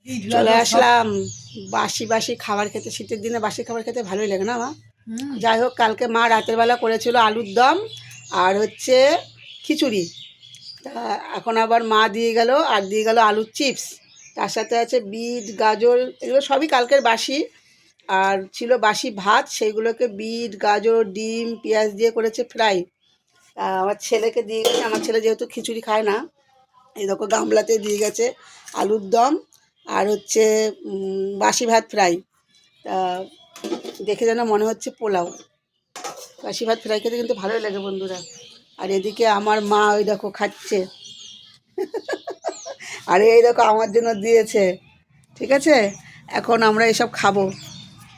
চলে আসলাম বাসি বাসি খাবার খেতে। শীতের দিনে বাসি খাবার খেতে ভালোই লাগে না মা? যাই হোক, কালকে মা রাতের বেলা করেছিল আলুর দম আর হচ্ছে খিচুড়ি। তা এখন আবার মা দিয়ে গেল, আর দিয়ে গেল আলুর চিপস। তার সাথে আছে বিট গাজর, এগুলো সবই কালকের বাসি। আর ছিল বাসি ভাত, সেইগুলোকে বিট গাজর ডিম পেঁয়াজ দিয়ে করেছে ফ্রাই। আমার ছেলেকে দিয়ে গেছে, আমার ছেলে যেহেতু খিচুড়ি খায় না, এই দেখো গামলাতে দিয়ে গেছে আলুর দম আর হচ্ছে বাসি ভাত ফ্রাই। তা দেখে যেন মনে হচ্ছে পোলাও। বাসি ভাত ফ্রাই খেতে কিন্তু ভালোই লাগে বন্ধুরা। আর এদিকে আমার মা ওই দেখো খাচ্ছে, আর এই দেখো আমার জন্য দিয়েছে। ঠিক আছে, এখন আমরা এসব খাবো।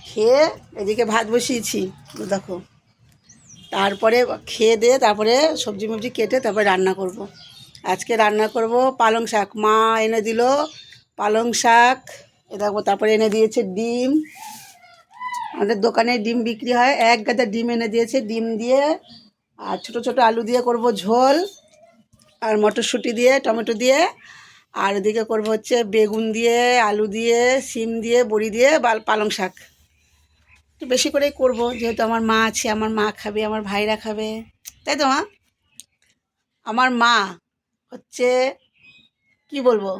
খেয়ে এদিকে ভাত বসিয়েছি দেখো, তারপরে খেয়ে দিয়ে তারপরে সবজি মবজি কেটে তারপরে রান্না করব। আজকে রান্না করব পালং শাক, মা এনে দিল পালং শাক। এ দেখো, তারপরে এনে দিয়েছে ডিম। আমাদের দোকানে ডিম বিক্রি হয়, এক গাদা ডিম এনে দিয়েছে। ডিম দিয়ে আর ছোট ছোট আলু দিয়ে করব ঝোল, আর মটরশুঁটি দিয়ে টমেটো দিয়ে। আর এদিকে করব হচ্ছে বেগুন দিয়ে আলু দিয়ে সিম দিয়ে বড়ি দিয়ে পালং শাক। একটু বেশি করেই করব, যেহেতু আমার মা আছে, আমার মা খাবে, আমার ভাইরা খাবে, তাই তো মা? আমার মা হচ্ছে, কি বলবো,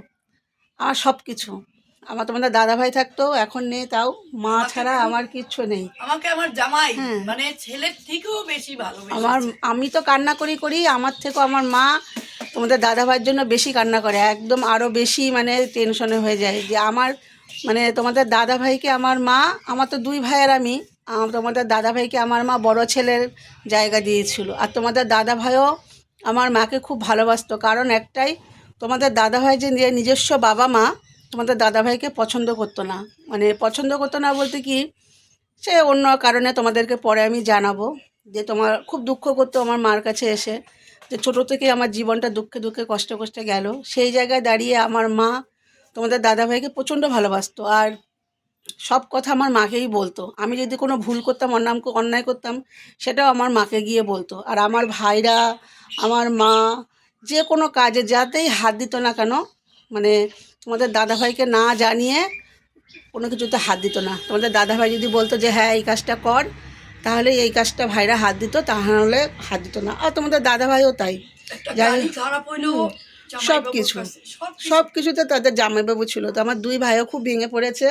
আমার সব কিছু। আমার তোমাদের দাদা ভাই থাকতো, এখন নেই, তাও মা ছাড়া আমার কিচ্ছু নেই। আমাকে আমার জামাই মানে ছেলের থেকেও বেশি ভালোবাসে। আমি তো কান্না করি, আমার থেকেও আমার মা তোমাদের দাদা ভাইয়ের জন্য বেশি কান্না করে, একদম আরও বেশি মানে টেনশনে হয়ে যায় যে আমার মানে তোমাদের দাদা ভাইকে আমার মা, আমার তো দুই ভাই আর আমি, তোমাদের দাদা ভাইকে আমার মা বড় ছেলের জায়গা দিয়েছিল। আর তোমাদের দাদা ভাইও আমার মাকে খুব ভালোবাসতো, কারণ একটাই, তোমাদের দাদা ভাই যে নিজস্ব বাবা মা তোমাদের দাদা ভাইকে পছন্দ করতো না। মানে পছন্দ করতো না বলতে কি, সে অন্য কারণে তোমাদেরকে পরে আমি জানাবো। যে তোমার খুব দুঃখ করতো আমার মার কাছে এসে, যে ছোটো থেকে আমার জীবনটা দুঃখে দুঃখে কষ্টে কষ্টে গেল। সেই জায়গায় দাঁড়িয়ে আমার মা তোমাদের দাদাভাইকে প্রচণ্ড ভালোবাসতো, আর সব কথা আমার মাকেই বলতো। আমি যদি কোনো ভুল করতাম, অন্যায় করতাম, সেটাও আমার মাকে গিয়ে বলতো। আর আমার ভাইরা, আমার মা যে কোনো কাজে যাতেই হাত দিত না কেন, মানে তোমাদের দাদাভাইকে না জানিয়ে কোনো কিছুতে হাত দিত না। তোমাদের দাদাভাই যদি বলতো যে হ্যাঁ এই কাজটা কর, তাহলে এই কাজটা ভাইরা হাত দিত, তাহলে হাত দিত না। আর তোমাদের দাদাভাইও তাই, যাই সব কিছুতে তাদের জামাইবাবু ছিল। তো আমার দুই ভাইও খুব ভেঙে পড়েছে।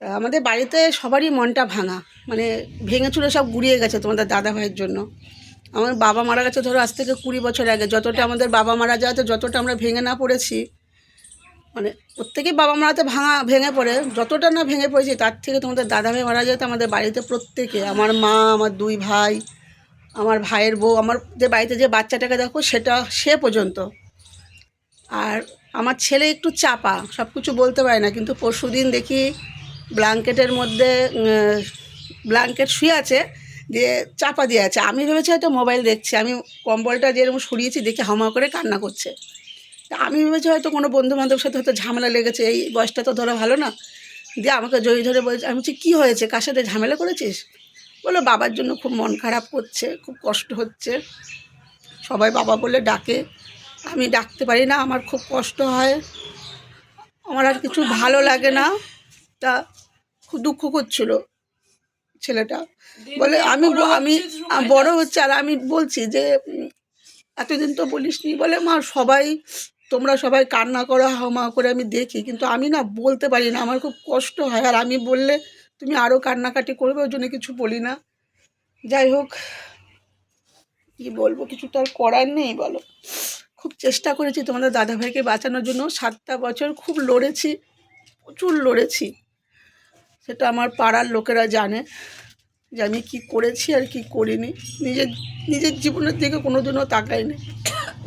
আমাদের বাড়িতে সবারই মনটা ভাঙা, মানে ভেঙে চুরে সব গুড়িয়ে গেছে তোমাদের দাদাভাইয়ের জন্য। আমার বাবা মারা গেছে ধরো আজ থেকে 20 বছর আগে। যতটা আমাদের বাবা মারা যায়, তো যতটা আমরা ভেঙে না পড়েছি, মানে প্রত্যেকেই বাবা মারাতে ভেঙে পড়ে, যতটা না ভেঙে পড়েছি তার থেকে তোমাদের দাদাভাই মারা যেত আমাদের বাড়িতে প্রত্যেকে, আমার মা, আমার দুই ভাই, আমার ভাইয়ের বউ, আমার যে বাড়িতে যে বাচ্চাটাকে দেখো সেটা, সে পর্যন্ত। আর আমার ছেলে একটু চাপা, সব কিছু বলতে পারে না, কিন্তু পরশুদিন দেখি ব্ল্যাঙ্কেটের মধ্যে ব্ল্যাঙ্কেট শুয়ে আছে, দিয়ে চাপা দিয়ে আছে। আমি ভেবেছি হয়তো মোবাইল দেখছে, আমি কম্বলটা যেরকম সরিয়েছি দেখে হামা করে কান্না করছে। তা আমি ভেবেছি হয়তো কোনো বন্ধুবান্ধবের সাথে হয়তো ঝামেলা লেগেছে, এই বয়সটা তো ধরো ভালো না। দিয়ে আমাকে জড়িয়ে ধরে বলছে, আমি বলছি কী হয়েছে, কার সাথে ঝামেলা করেছিস? বললো বাবার জন্য খুব মন খারাপ করছে, খুব কষ্ট হচ্ছে, সবাই বাবা বলে ডাকে, আমি ডাকতে পারি না, আমার খুব কষ্ট হয়, আমার আর কিছু ভালো লাগে না। তা খুব দুঃখ করছিল ছেলেটা। বলে আমি বড় হচ্ছে, আর আমি বলছি যে এতদিন তো বলিসনি। বলে মা সবাই, তোমরা সবাই কান্না করো হামা করে আমি দেখি, কিন্তু আমি না বলতে পারি না, আমার খুব কষ্ট হয়, আর আমি বললে তুমি আরও কান্নাকাটি করবে, ওই জন্য কিছু বলি না। যাই হোক, কী বলবো, কিছু তো আর করার নেই বলো। খুব চেষ্টা করেছি তোমাদের দাদাভাইকে বাঁচানোর জন্য, 7টা বছর খুব লড়েছি, প্রচুর লড়েছি। সেটা আমার পাড়ার লোকেরা জানে যে আমি কী করেছি আর কি করিনি। নিজের জীবনের দিকে কোনো দিনও তাকাইনি।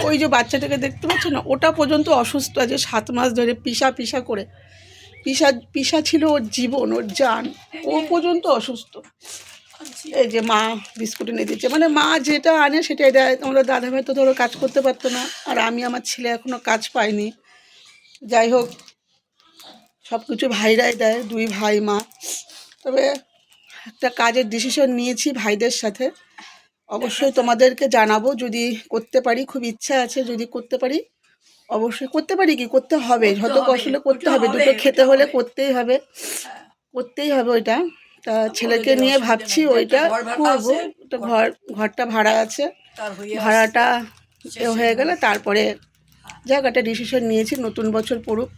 ওই যে বাচ্চাটাকে দেখতে পাচ্ছ না, ওটা পর্যন্ত অসুস্থ আছে 7 মাস ধরে, পিসা করে। পিসা ছিল ওর জীবন, ওর জান, ও পর্যন্ত অসুস্থ। এই যে মা বিস্কুট এনে দিচ্ছে, মানে মা যেটা আনে সেটাই দেয়। তোমরা দাদাভাই তো ধরো কাজ করতে পারতো না, আর আমি, আমার ছেলে এখনও কাজ পাইনি। যাই হোক, সব কিছু ভাইরাই দেয়, দুই ভাই মা। তবে একটা কাজের ডিসিশন নিয়েছি ভাইদের সাথে, অবশ্যই তোমাদেরকে জানাবো যদি করতে পারি, খুব ইচ্ছা আছে, যদি করতে পারি অবশ্যই করতে পারি, কি করতে হবে, যত হবে, কষ্ট হলে করতে করতে হবে, হবে, দুটো খেতে এটা হলে হবে। করতেই হবে, হ্যাঁ, করতেই হবে ওইটা। তা ছেলেকে ওদের নিয়ে অসুবিধা ভাবছি নেই, ওইটা ঘর ভাড়া করবো। আছে, একটা ঘরটা ভাড়া আছে, তার হয়ে আসছে, ভাড়াটা শেষে হয়ে গেলে হোক। তারপরে যাক একটা ডিসিশন নিয়েছি, নতুন বছর পড়ুক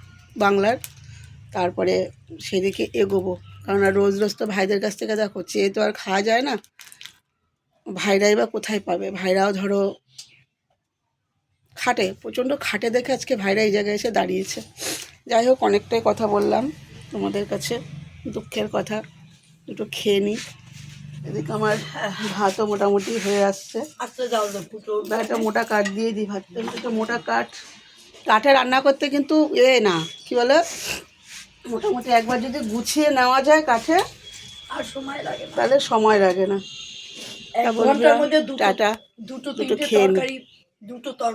বাংলার, তারপরে সেদিকে এগোবো। কারণ আর রোজ রোজ তো ভাইদের কাছ থেকে দেখো চেয়ে তো আর খাওয়া যায় না, ভাইরাই বা কোথায় পাবে, ভাইরাও ধরো খাটে, প্রচণ্ড খাটে দেখে আজকে ভাইরা এই জায়গায় এসে দাঁড়িয়েছে। যাই হোক, অনেকটাই কথা বললাম তোমাদের কাছে, দুঃখের কথা, দুটো খেয়ে নিই। এদিকে আমার ভাতও মোটামুটি হয়ে আসছে, আস্তে যাও তো ফুটো। একটা মোটা কাঠ দিয়ে দিই ভাতটা, একটা মোটা কাঠে রান্না করতে কিন্তু না কি বলে, মোটামুটি একবার যদি গুছিয়ে নেওয়া যায় কাঠে আর সময় লাগে না, তাহলে সময় লাগে না। এক ঘন্টার মধ্যে দুটো টাটা, দুটো দুটো তিনটে খেয়ে নিই। তরকারি, দুটো তরকারি